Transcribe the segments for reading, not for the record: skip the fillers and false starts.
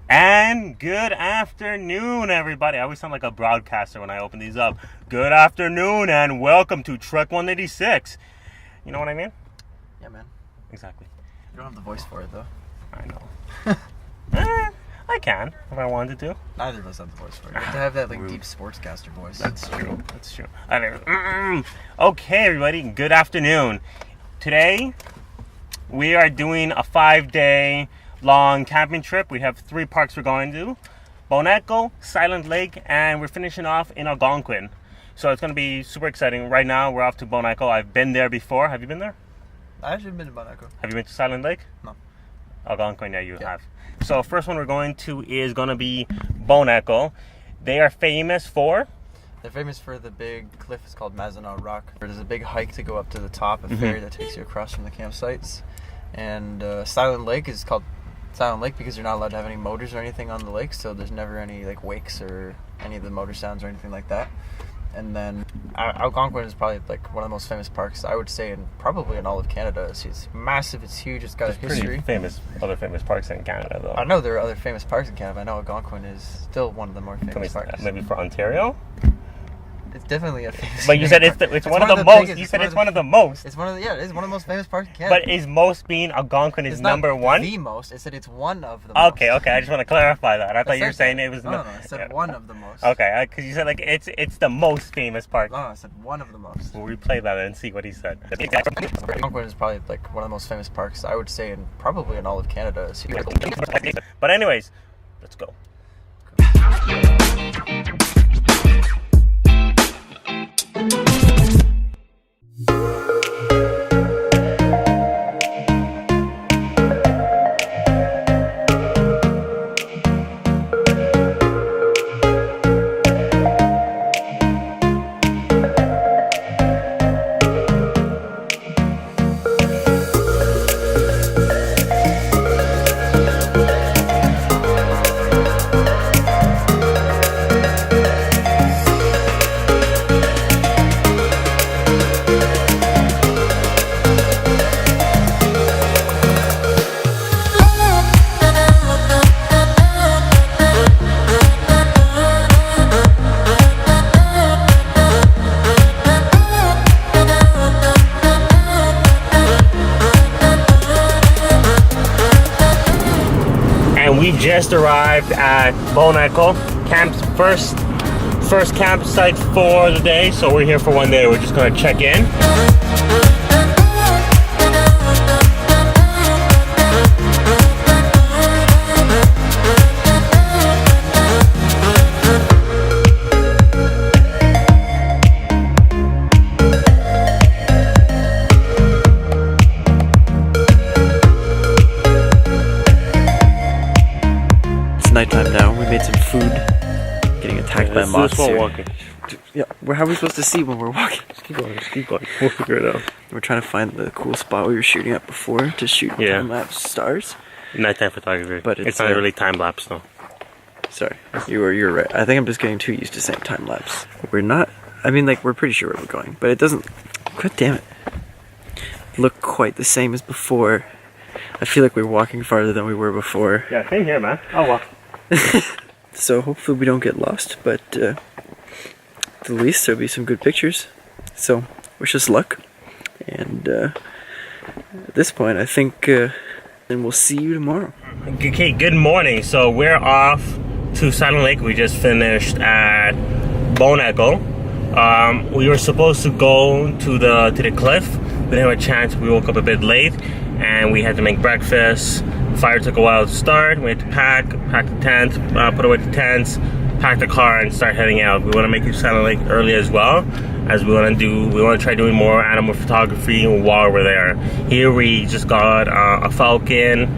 And good afternoon, everybody. I always sound like a broadcaster when I open these up. Good afternoon, and welcome to Trek 186. You know what I mean? Yeah, man. Exactly. You don't have the voice for it, though. I know. I can, if I wanted to. Neither of us have the voice for it. You have to have that, deep sportscaster voice. That's true. Okay, everybody, good afternoon. Today, we are doing a 5-day long camping trip. We have 3 parks we're going to. Bon Echo, Silent Lake, and we're finishing off in Algonquin. So it's going to be super exciting. Right now, we're off to Bon Echo. I've been there before. Have you been there? I actually haven't been to Bon Echo. Have you been to Silent Lake? No. Algonquin, yeah, you have. So first one we're going to is going to be Bon Echo. They are famous for... They're famous for the big cliff. It's called Mazenod Rock. There's a big hike to go up to the top, a ferry that takes you across from the campsites. And Silent Lake is called Silent Lake because you're not allowed to have any motors or anything on the lake, so there's never any wakes or any of the motor sounds or anything like that. And then Algonquin is probably one of the most famous parks, I would say, probably in all of Canada. It's massive, it's huge, it's got a history. Other famous parks in Canada, though. I know there are other famous parks in Canada. I know Algonquin is still one of the more famous parks. Maybe for Ontario? It's definitely a famous. But you said it's one of the most. You said it's one of the most. It's one of the it is one of the most famous parks in Canada. But is most being Algonquin is number one? The most. It said it's one of the most. Okay. I just want to clarify that. I thought you were saying it was no. I said one of the most. Okay, because you said it's the most famous park. No, I said one of the most. We'll replay that and see what he said. Algonquin is probably one of the most famous parks, I would say, probably in all of Canada. But anyways, let's go. We just arrived at Bon Echo, camp's first campsite for the day. So we're here for one day. We're just gonna check in. Nighttime now. We made some food. Getting attacked by moths here. Walking. Yeah, how are we supposed to see when we're walking? Just keep going. We'll figure it out. We're trying to find the cool spot we were shooting at before to shoot time-lapse stars. Nighttime photography. But it's not really time-lapse though. Sorry, you're right. I think I'm just getting too used to saying time-lapse. We're not. I mean, we're pretty sure where we're going, but it doesn't. God damn it! Look quite the same as before. I feel like we're walking farther than we were before. Yeah, same here, man. Oh well. So hopefully we don't get lost, but at the least there'll be some good pictures. So wish us luck, and at this point I think and we'll see you tomorrow. Okay, good morning. So we're off to Silent Lake. We just finished at Bon Echo. We were supposed to go to the cliff. We didn't have a chance. We woke up a bit late and we had to make breakfast. Fire took a while to start. We had to pack the tent, put away the tents, pack the car, and start heading out. We want to make it to Silent Lake early as well, as we want to try doing more animal photography while we're there. Here we just got a falcon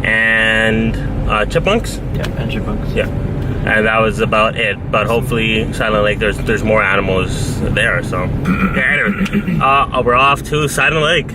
and chipmunks. Yeah, and chipmunks. Yeah, and that was about it. But hopefully, Silent Lake, there's more animals there. So, yeah, anyway, we're off to Silent Lake.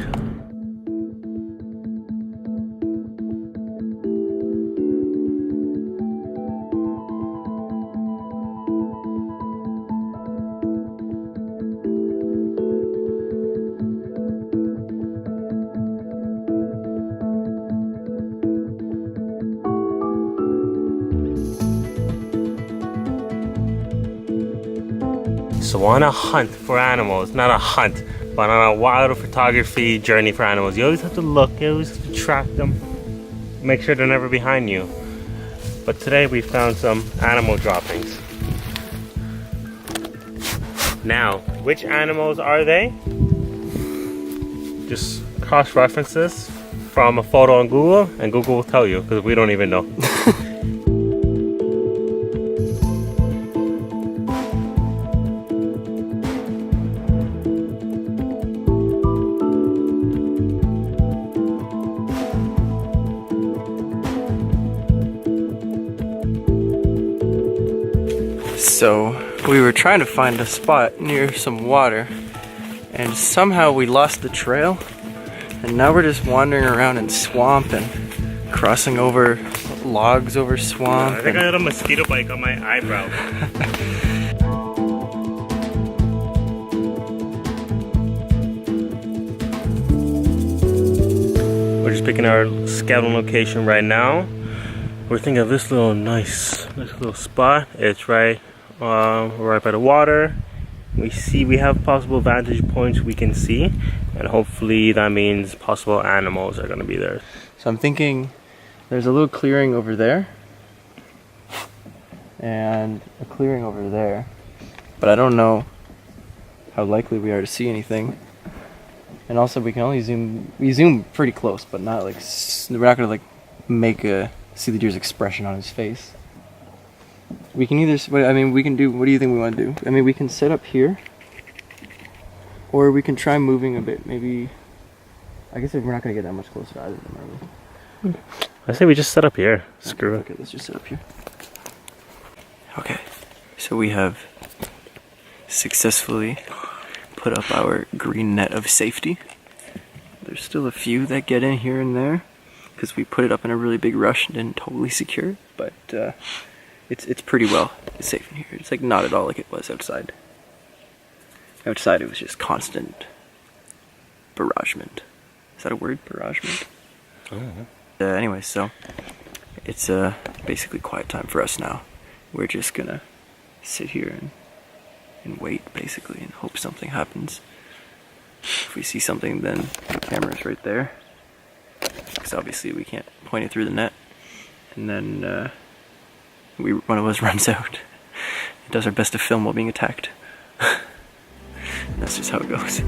So on a hunt for animals, not a hunt, but on a wild photography journey for animals. You always have to look, you always have to track them, make sure they're never behind you. But today we found some animal droppings. Now, which animals are they? Just cross-reference this from a photo on Google, and Google will tell you, because we don't even know. So we were trying to find a spot near some water, and somehow we lost the trail, and now we're just wandering around in swamp and crossing over logs over swamp. I think I had a mosquito bite on my eyebrow. We're just picking our scouting location right now. We're thinking of this little nice little spot. It's right by the water. We have possible vantage points we can see, and hopefully that means possible animals are going to be there. So I'm thinking there's a little clearing over there and a clearing over there, but I don't know how likely we are to see anything. And also we can only zoom pretty close, but not like, we're not going to like see the deer's expression on his face. We can either, we can do, what do you think we want to do? I mean, we can sit up here, or we can try moving a bit. Maybe, I guess we're not going to get that much closer to either of them, are we? I say we just set up here. Screw it. Okay, let's just sit up here. Okay, so we have successfully put up our green net of safety. There's still a few that get in here and there, because we put it up in a really big rush and didn't totally secure it, but it's pretty well safe in here. It's like not at all like it was outside. Outside it was just constant barragement. Is that a word? Barragement? I don't know. Anyway, so it's basically quiet time for us now. We're just gonna sit here and wait, basically, and hope something happens. If we see something, then the camera's right there, because obviously we can't point it through the net. And then one of us runs out and does our best to film while being attacked. That's just how it goes.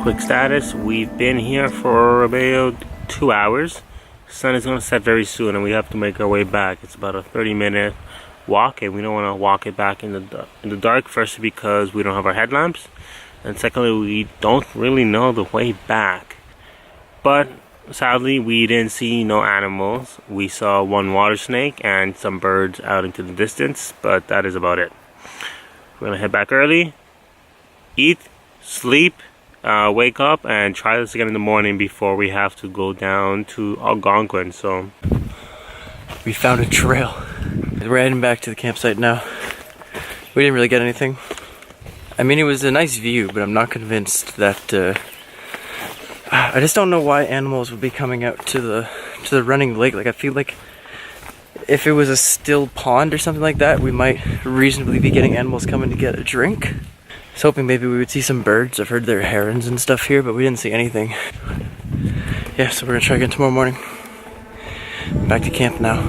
Quick status, we've been here for about 2 hours. Sun is going to set very soon and we have to make our way back. It's about a 30-minute walk, and we don't want to walk it back in the dark. First, because we don't have our headlamps, and secondly, we don't really know the way back. But sadly, we didn't see no animals. We saw one water snake and some birds out into the distance, but that is about it. We're gonna head back early, eat, sleep, wake up, and try this again in the morning before we have to go down to Algonquin. So we found a trail. We're heading back to the campsite now. We didn't really get anything. I mean, it was a nice view, but I'm not convinced that I just don't know why animals would be coming out to the running lake. Like, I feel like if it was a still pond or something like that, we might reasonably be getting animals coming to get a drink. I was hoping maybe we would see some birds. I've heard there are herons and stuff here, but we didn't see anything. Yeah, so we're gonna try again tomorrow morning. Back to camp now.